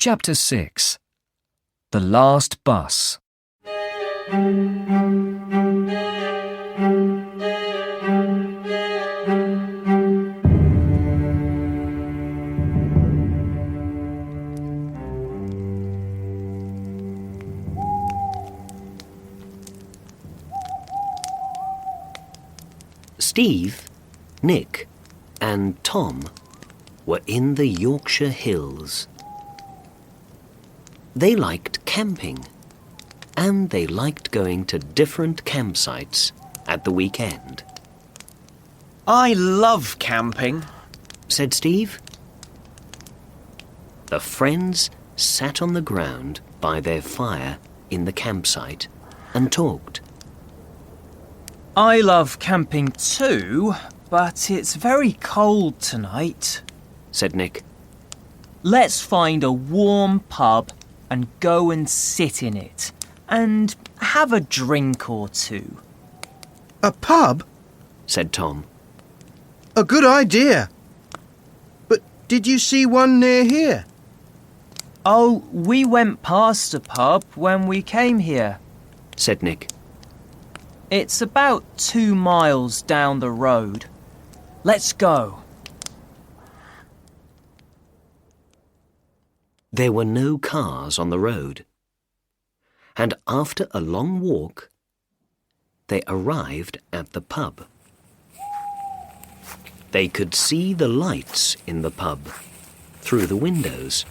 Chapter 6. The Last Bus. Steve, Nick, and Tom were in the Yorkshire hills. They liked camping, and they liked going to different campsites at the weekend. I love camping, said Steve. The friends sat on the ground by their fire in the campsite and talked. I love camping too, but it's very cold tonight, said Nick. Let's find a warm pub and go and sit in it and have a drink or two. A pub? Said Tom. A good idea. But did you see one near here? Oh, we went past a pub when we came here, said Nick. It's about 2 miles down the road. Let's go. There were no cars on the road, and after a long walk, they arrived at the pub. They could see the lights in the pub through the windows.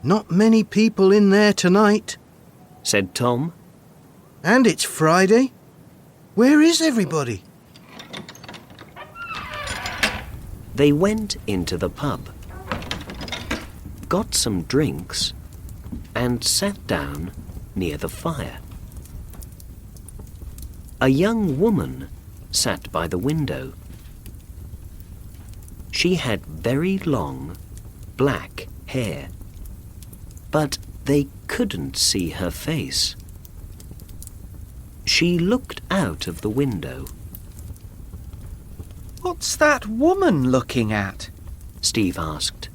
Not many people in there tonight, said Tom. And it's Friday. Where is everybody? They went into the pub, got some drinks, and sat down near the fire. A young woman sat by the window. She had very long, black hair, but they couldn't see her face. She looked out of the window. What's that woman looking at? Steve asked.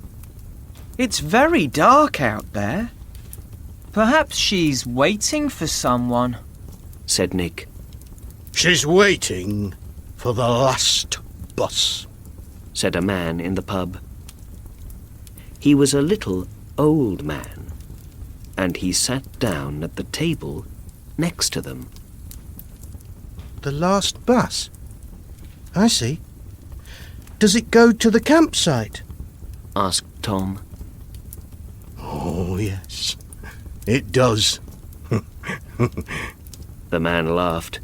It's very dark out there. Perhaps she's waiting for someone, said Nick. She's waiting for the last bus, said a man in the pub. He was a little old man, and he sat down at the table next to them. The last bus? I see. Does it go to the campsite? Asked Tom. Oh, yes, it does. The man laughed.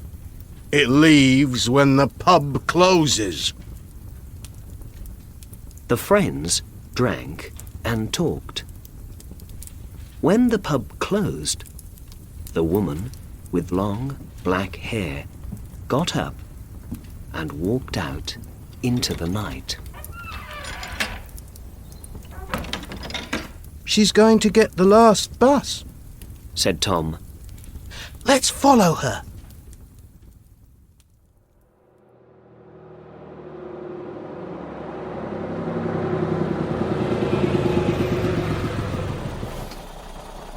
It leaves when the pub closes. The friends drank and talked. When the pub closed, the woman with long black hair got up and walked out into the night. She's going to get the last bus, said Tom. Let's follow her.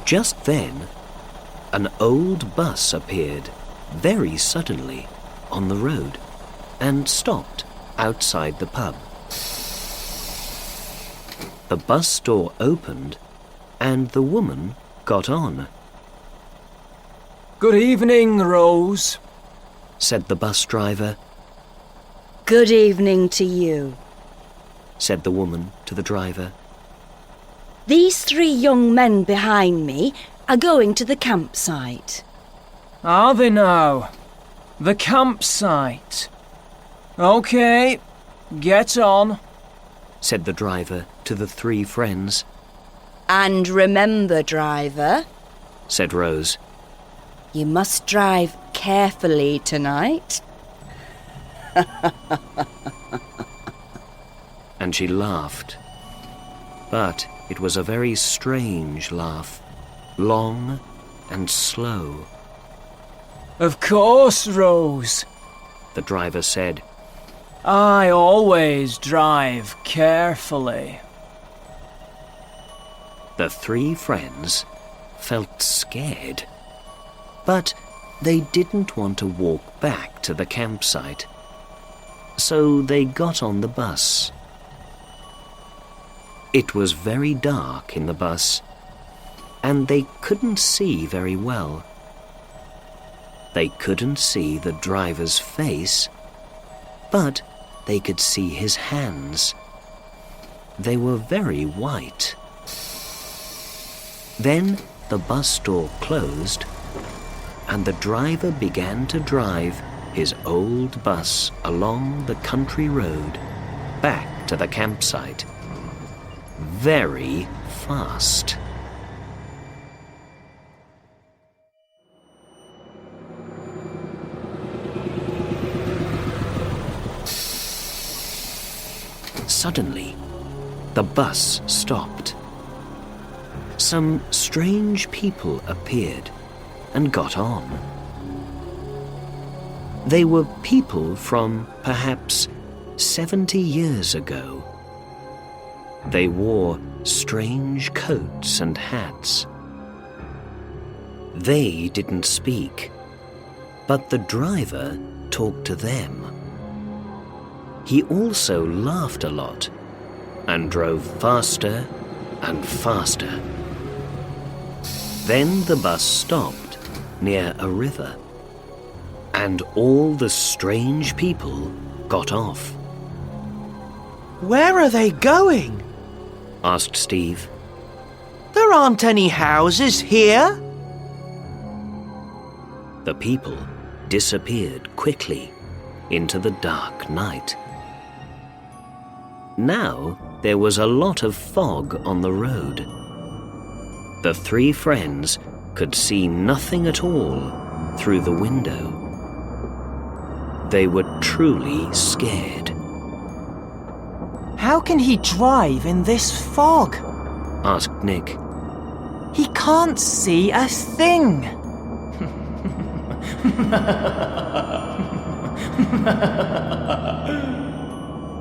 Just then, an old bus appeared very suddenly on the road and stopped outside the pub. The bus door opened and the woman got on. Good evening, Rose, said the bus driver. Good evening to you, said the woman to the driver. These 3 young men behind me are going to the campsite. Are they now? The campsite. OK, get on, said the driver to the 3 friends. And remember, driver, said Rose, you must drive carefully tonight. And she laughed. But it was a very strange laugh, long and slow. Of course, Rose, the driver said. I always drive carefully. The three friends felt scared, but they didn't want to walk back to the campsite, so they got on the bus. It was very dark in the bus, and they couldn't see very well. They couldn't see the driver's face, but they could see his hands. They were very white. Then the bus door closed, and the driver began to drive his old bus along the country road back to the campsite. Very fast. Suddenly, the bus stopped. Some strange people appeared and got on. They were people from perhaps 70 years ago. They wore strange coats and hats. They didn't speak, but the driver talked to them. He also laughed a lot and drove faster and faster. Then the bus stopped near a river, and all the strange people got off. Where are they going? Asked Steve. There aren't any houses here. The people disappeared quickly into the dark night. Now there was a lot of fog on the road. The three friends could see nothing at all through the window. They were truly scared. How can he drive in this fog? Asked Nick. He can't see a thing.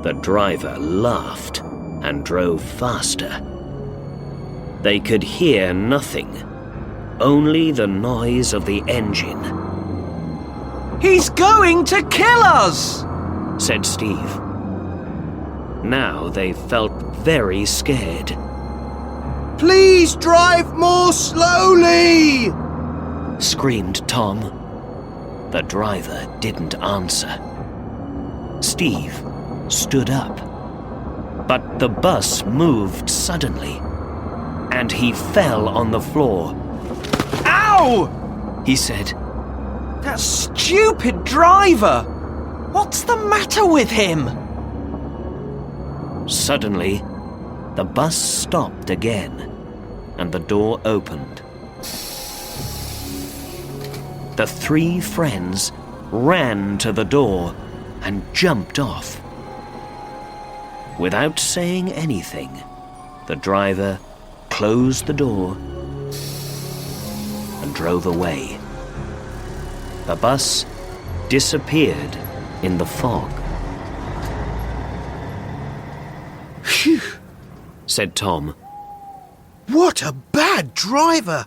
The driver laughed and drove faster. They could hear nothing, only the noise of the engine. He's going to kill us! Said Steve. Now they felt very scared. Please drive more slowly! Screamed Tom. The driver didn't answer. Steve stood up, but the bus moved suddenly, and he fell on the floor. Ow! He said. That stupid driver! What's the matter with him? Suddenly, the bus stopped again, and the door opened. The three friends ran to the door and jumped off. Without saying anything, the driver closed the door and drove away. The bus disappeared in the fog. Phew! Said Tom. What a bad driver!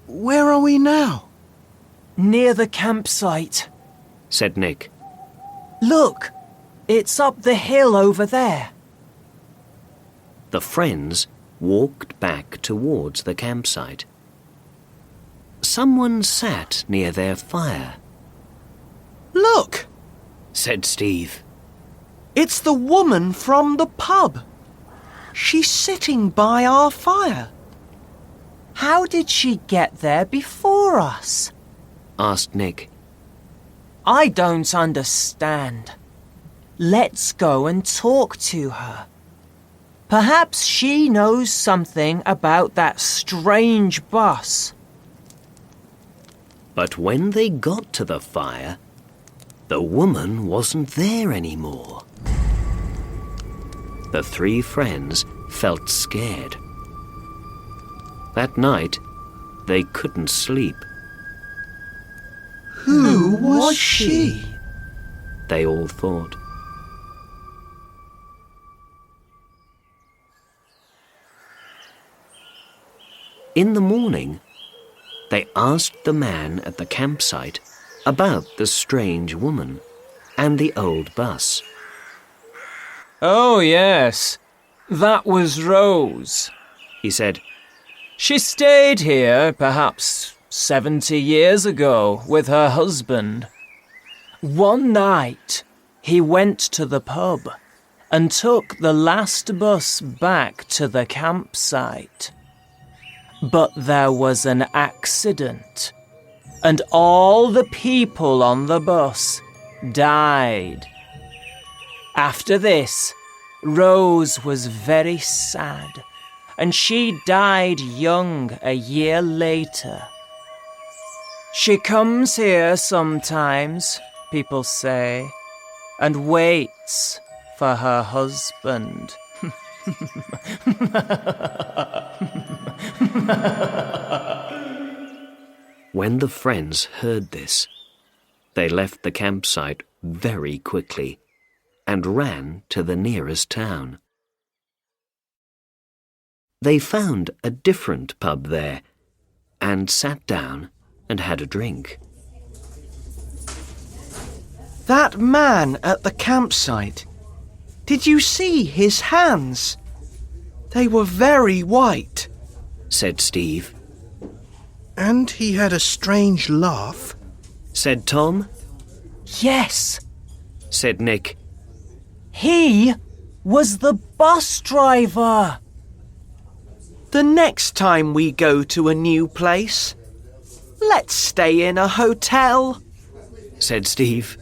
Where are we now? Near the campsite. Said Nick. Look, it's up the hill over there. The friends walked back towards the campsite. Someone sat near their fire. Look! Said Steve. It's the woman from the pub. She's sitting by our fire. How did she get there before us? Asked Nick. I don't understand. Let's go and talk to her. Perhaps she knows something about that strange bus. But when they got to the fire, the woman wasn't there anymore. The three friends felt scared. That night, they couldn't sleep. Who was she? They all thought. In the morning, they asked the man at the campsite about the strange woman and the old bus. Oh, yes, that was Rose, He said. She stayed here perhaps 70 years ago with her husband. One night, he went to the pub and took the last bus back to the campsite. But there was an accident, and all the people on the bus died. After this, Rose was very sad, and she died young a year later. She comes here sometimes, people say, and waits for her husband. When the friends heard this, they left the campsite very quickly and ran to the nearest town. They found a different pub there and sat down and had a drink. That man at the campsite. Did you see his hands? They were very white, Said Steve. And he had a strange laugh. Said Tom. Yes, Said Nick. he was the bus driver. The next time we go to a new place, let's stay in a hotel, Said Steve.